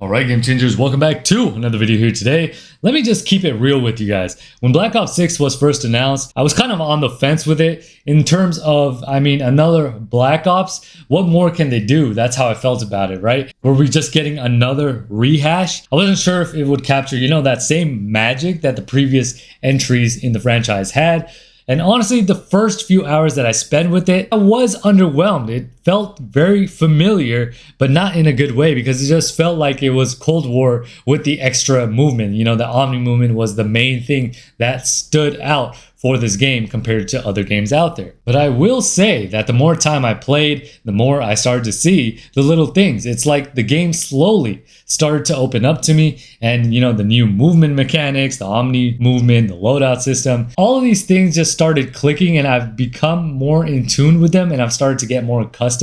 Alright, Game Changers, welcome back to another video here today. Let me just keep it real with you guys. When Black Ops 6 was first announced, I was kind of on the fence with it in terms of, another Black Ops. What more can they do? That's how I felt about it, right? Were we just getting another rehash? I wasn't sure if it would capture, that same magic that the previous entries in the franchise had. And honestly, the first few hours that I spent with it, I was underwhelmed. It felt very familiar, but not in a good way, because it just felt like it was Cold War with the extra movement. The Omni movement was the main thing that stood out for this game compared to other games out there. But I will say that the more time I played, the more I started to see the little things. It's like the game slowly started to open up to me, and the new movement mechanics, the Omni movement, the loadout system, all of these things just started clicking, and I've become more in tune with them, and I've started to get more accustomed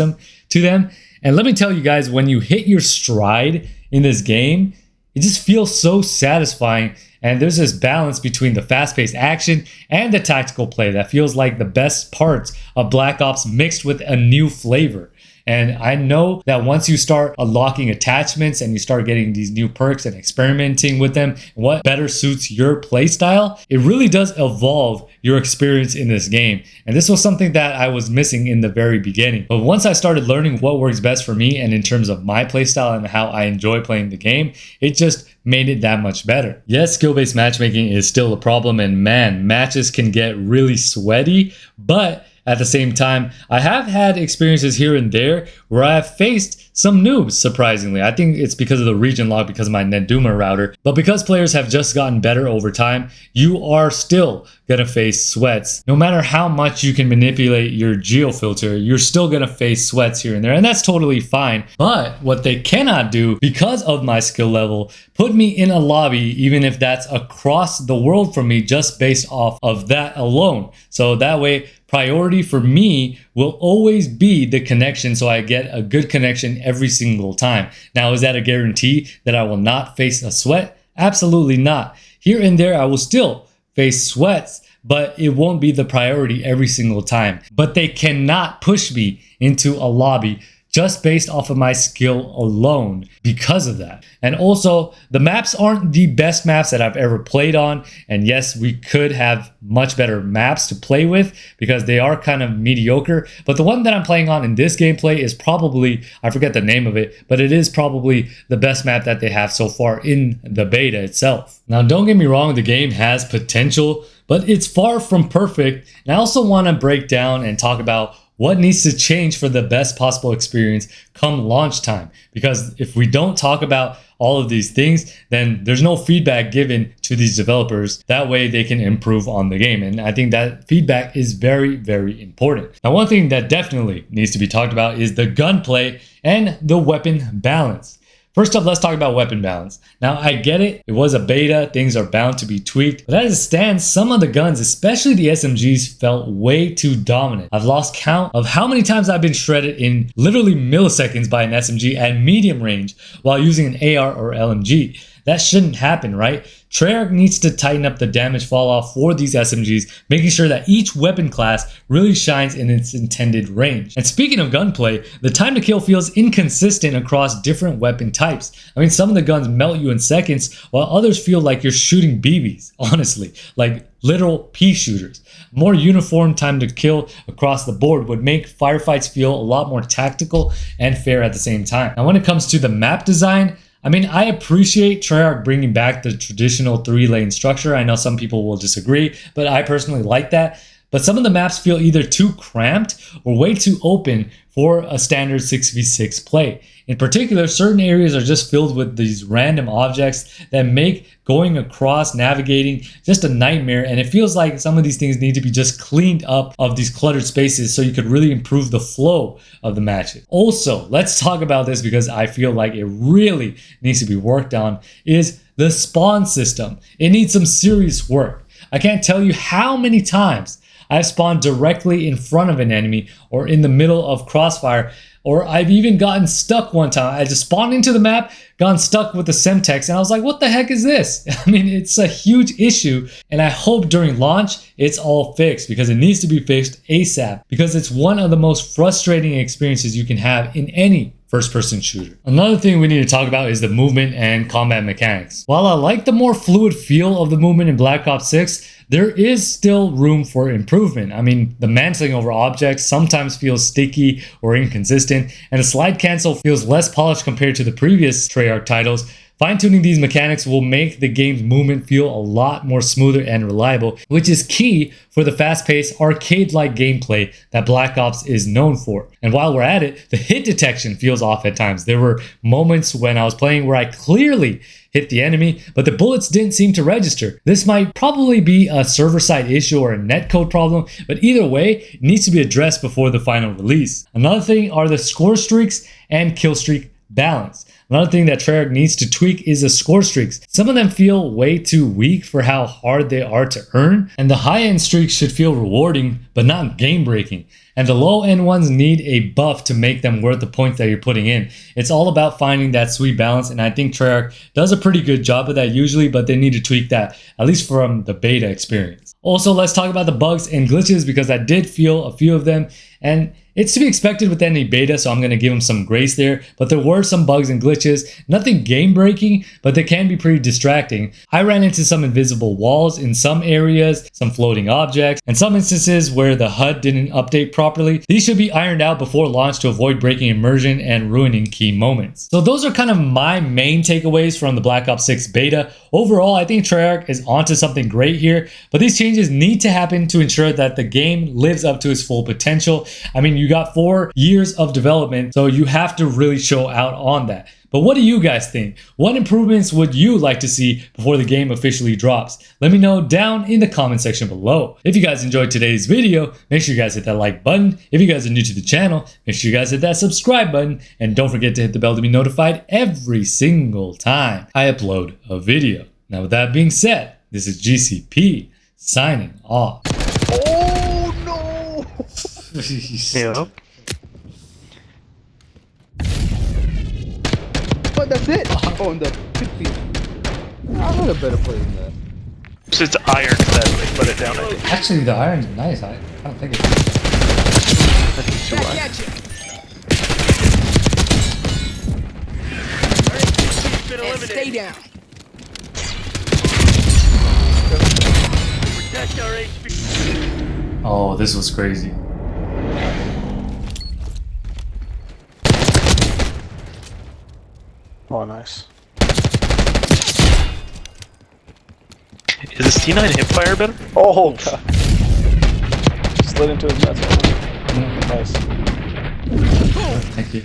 to them. And let me tell you guys, when you hit your stride in this game, it just feels so satisfying. And there's this balance between the fast-paced action and the tactical play that feels like the best parts of Black Ops mixed with a new flavor. And I know that once you start unlocking attachments and you start getting these new perks and experimenting with them, what better suits your playstyle, it really does evolve your experience in this game. And this was something that I was missing in the very beginning. But once I started learning what works best for me and in terms of my playstyle and how I enjoy playing the game, it just made it that much better. Yes, skill-based matchmaking is still a problem, and man, matches can get really sweaty, but at the same time, I have had experiences here and there where I have faced some noobs, surprisingly. I think it's because of the region lock, because of my Neduma router. But because players have just gotten better over time, you are still gonna face sweats. No matter how much you can manipulate your geo filter, you're still gonna face sweats here and there, and that's totally fine. But what they cannot do, because of my skill level, put me in a lobby, even if that's across the world from me, just based off of that alone. So that way, priority for me will always be the connection, so I get a good connection every single time. Now, is that a guarantee that I will not face a sweat? Absolutely not. Here and there, I will still face sweats, but it won't be the priority every single time. But they cannot push me into a lobby just based off of my skill alone because of that. And also, the maps aren't the best maps that I've ever played on. And yes, we could have much better maps to play with because they are kind of mediocre. But the one that I'm playing on in this gameplay is probably, I forget the name of it, but it is probably the best map that they have so far in the beta itself. Now, don't get me wrong, the game has potential, but it's far from perfect. And I also want to break down and talk about what needs to change for the best possible experience come launch time. Because if we don't talk about all of these things, then there's no feedback given to these developers. That way they can improve on the game. And I think that feedback is very, very important. Now, one thing that definitely needs to be talked about is the gunplay and the weapon balance. First up, let's talk about weapon balance. Now, I get it. It was a beta. Things are bound to be tweaked. But as it stands, some of the guns, especially the SMGs, felt way too dominant. I've lost count of how many times I've been shredded in literally milliseconds by an SMG at medium range while using an AR or LMG. That shouldn't happen, right? Treyarch needs to tighten up the damage fall off for these SMGs, making sure that each weapon class really shines in its intended range. And speaking of gunplay, the time to kill feels inconsistent across different weapon types. Some of the guns melt you in seconds, while others feel like you're shooting BBs, honestly, like literal pea shooters. More uniform time to kill across the board would make firefights feel a lot more tactical and fair at the same time. Now, when it comes to the map design, I appreciate Treyarch bringing back the traditional 3-lane structure. I know some people will disagree, but I personally like that. But some of the maps feel either too cramped or way too open for a standard 6v6 play. In particular, certain areas are just filled with these random objects that make going across, navigating, just a nightmare. And it feels like some of these things need to be just cleaned up of these cluttered spaces so you could really improve the flow of the matches. Also, let's talk about this because I feel like it really needs to be worked on, is the spawn system. It needs some serious work. I can't tell you how many times I've spawned directly in front of an enemy or in the middle of crossfire, or I've even gotten stuck one time. I just spawned into the map, gotten stuck with the Semtex, and I was like, what the heck is this? It's a huge issue, and I hope during launch it's all fixed, because it needs to be fixed ASAP, because it's one of the most frustrating experiences you can have in any first-person shooter. Another thing we need to talk about is the movement and combat mechanics. While I like the more fluid feel of the movement in Black Ops 6, there is still room for improvement. I mean, the mantling over objects sometimes feels sticky or inconsistent, and the slide cancel feels less polished compared to the previous Treyarch titles. Fine-tuning these mechanics will make the game's movement feel a lot more smoother and reliable, which is key for the fast-paced, arcade-like gameplay that Black Ops is known for. And while we're at it, the hit detection feels off at times. There were moments when I was playing where I clearly hit the enemy, but the bullets didn't seem to register. This might probably be a server-side issue or a netcode problem, but either way, it needs to be addressed before the final release. Another thing are the score streaks and kill streak balance. Another thing that Treyarch needs to tweak is the score streaks. Some of them feel way too weak for how hard they are to earn, and the high-end streaks should feel rewarding, but not game-breaking. And the low-end ones need a buff to make them worth the points that you're putting in. It's all about finding that sweet balance, and I think Treyarch does a pretty good job of that usually, but they need to tweak that, at least from the beta experience. Also, let's talk about the bugs and glitches, because I did feel a few of them, and it's to be expected with any beta, so I'm going to give them some grace there, but there were some bugs and glitches, nothing game breaking, but they can be pretty distracting. I ran into some invisible walls in some areas, some floating objects, and some instances where the HUD didn't update properly. These should be ironed out before launch to avoid breaking immersion and ruining key moments. So those are kind of my main takeaways from the Black Ops 6 beta. Overall, I think Treyarch is onto something great here, but these changes need to happen to ensure that the game lives up to its full potential. I mean, you got 4 years of development, so you have to really show out on that. But what do you guys think? What improvements would you like to see before the game officially drops? Let me know down in the comment section below. If you guys enjoyed today's video, make sure you guys hit that like button. If you guys are new to the channel, make sure you guys hit that subscribe button. And don't forget to hit the bell to be notified every single time I upload a video. Now with that being said, this is GCP signing off. Oh no! Yeah. But that's it! Oh, and the 50. I would have better played than that. So it's iron that they put it down, I think. Actually, the iron's nice. I don't think it's... I think too iron. And stay down. Protect our HP. Oh, this was crazy. Oh, nice. Is the C9 hipfire better? Oh god. Slid into his nuts. Nice. Thank you.